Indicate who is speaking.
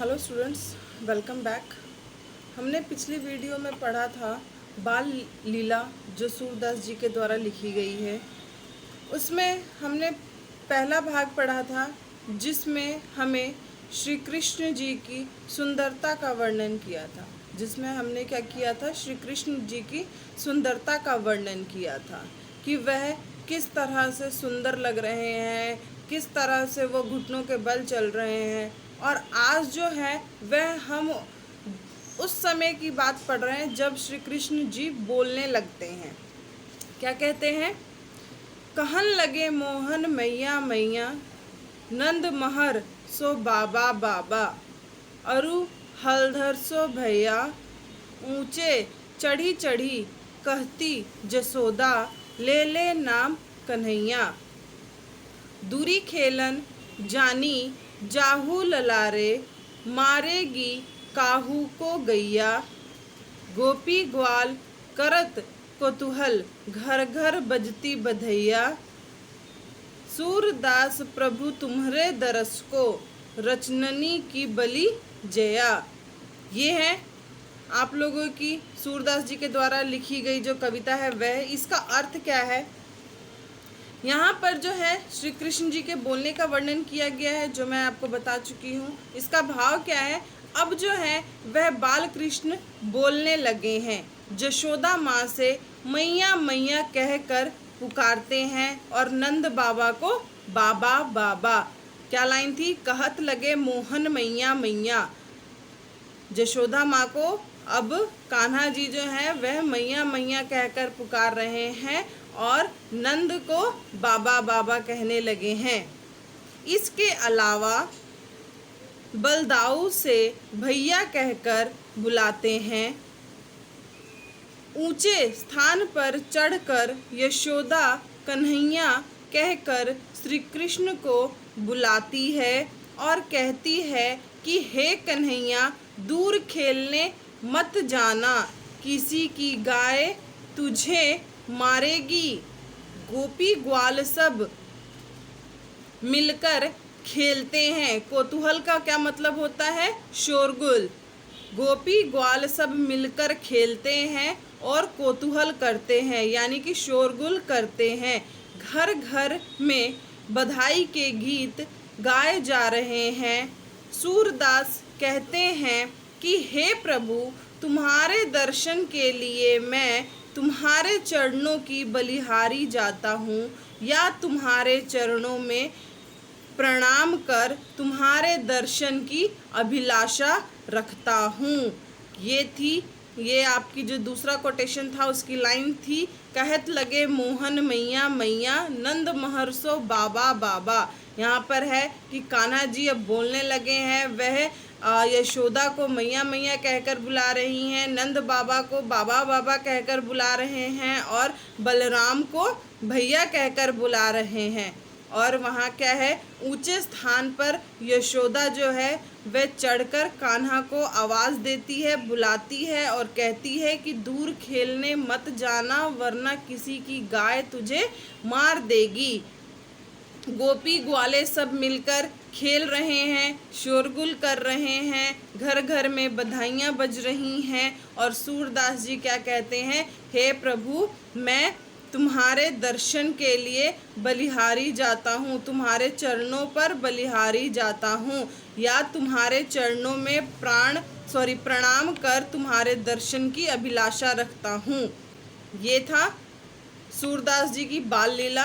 Speaker 1: Hello students, welcome back. हमने पिछली video में पढ़ा था बाल लीला जो सूरदास जी के द्वारा लिखी गई है। उसमें हमने पहला भाग पढ़ा था जिसमें हमें श्री कृष्ण जी की सुंदरता का वर्णन किया था। जिसमें हमने क्या किया था, श्री कृष्ण जी की सुंदरता का वर्णन किया था कि वह किस तरह से सुंदर लग रहे हैं, किस तरह से वो घुटनों के बल चल रहे हैं। और आज जो है वह हम उस समय की बात पढ़ रहे हैं जब श्री कृष्ण जी बोलने लगते हैं। क्या कहते हैं? कहन लगे मोहन मैया मैया, नंद महर सो बाबा बाबा, अरु हलधर सो भैया, ऊंचे चढ़ी चढ़ी कहती जसोदा, ले ले नाम कन्हैया। दूरी खेलन जानी जाहू ललारे, मारेगी काहू को गैया। गोपी ग्वाल करत कौतूहल, घर घर बजती बधैया। सूरदास प्रभु तुम्हारे दरस को, रचननी की बलि जया। ये है आप लोगों की सूरदास जी के द्वारा लिखी गई जो कविता है वह। इसका अर्थ क्या है? यहाँ पर जो है श्री कृष्ण जी के बोलने का वर्णन किया गया है जो मैं आपको बता चुकी हूँ। इसका भाव क्या है? अब जो है वह बाल कृष्ण बोलने लगे हैं, जशोदा माँ से मैया मैया कहकर पुकारते हैं और नंद बाबा को बाबा बाबा। क्या लाइन थी? कहत लगे मोहन मैया मैया। जशोदा माँ को अब कान्हा जी जो है वह मैया मैया कहकर पुकार रहे हैं और नंद को बाबा बाबा कहने लगे हैं। इसके अलावा बलदाऊ से भैया कहकर बुलाते हैं। ऊंचे स्थान पर चढ़कर यशोदा कन्हैया कहकर श्री कृष्ण को बुलाती है और कहती है कि हे कन्हैया, दूर खेलने मत जाना, किसी की गाय तुझे मारेगी। गोपी ग्वाल सब मिलकर खेलते हैं। कौतूहल का क्या मतलब होता है? शोरगुल। गोपी ग्वाल सब मिलकर खेलते हैं और कौतूहल करते हैं, यानी कि शोरगुल करते हैं। घर घर में बधाई के गीत गाए जा रहे हैं। सूरदास कहते हैं कि हे प्रभु, तुम्हारे दर्शन के लिए मैं तुम्हारे चरणों की बलिहारी जाता हूँ, या तुम्हारे चरणों में प्रणाम कर तुम्हारे दर्शन की अभिलाषा रखता हूँ। ये आपकी जो दूसरा कोटेशन था उसकी लाइन थी, कहत लगे मोहन मैया मैया, नंद महर्षो बाबा बाबा। यहाँ पर है कि कान्हा जी अब बोलने लगे हैं। वह यशोदा को मैया मैया कहकर बुला रही हैं, नंद बाबा को बाबा बाबा कहकर बुला रहे हैं और बलराम को भैया कहकर बुला रहे हैं। और वहाँ क्या है? ऊंचे स्थान पर यशोदा जो है वह चढ़कर कान्हा को आवाज़ देती है, बुलाती है और कहती है कि दूर खेलने मत जाना, वरना किसी की गाय तुझे मार देगी। गोपी ग्वाले सब मिलकर खेल रहे हैं, शोरगुल कर रहे हैं, घर घर में बधाइयाँ बज रही हैं। और सूरदास जी क्या कहते हैं? हे प्रभु, मैं तुम्हारे दर्शन के लिए बलिहारी जाता हूँ, तुम्हारे चरणों पर बलिहारी जाता हूँ, या तुम्हारे चरणों में प्रणाम कर तुम्हारे दर्शन की अभिलाषा रखता हूँ। ये था सूरदास जी की बाल लीला।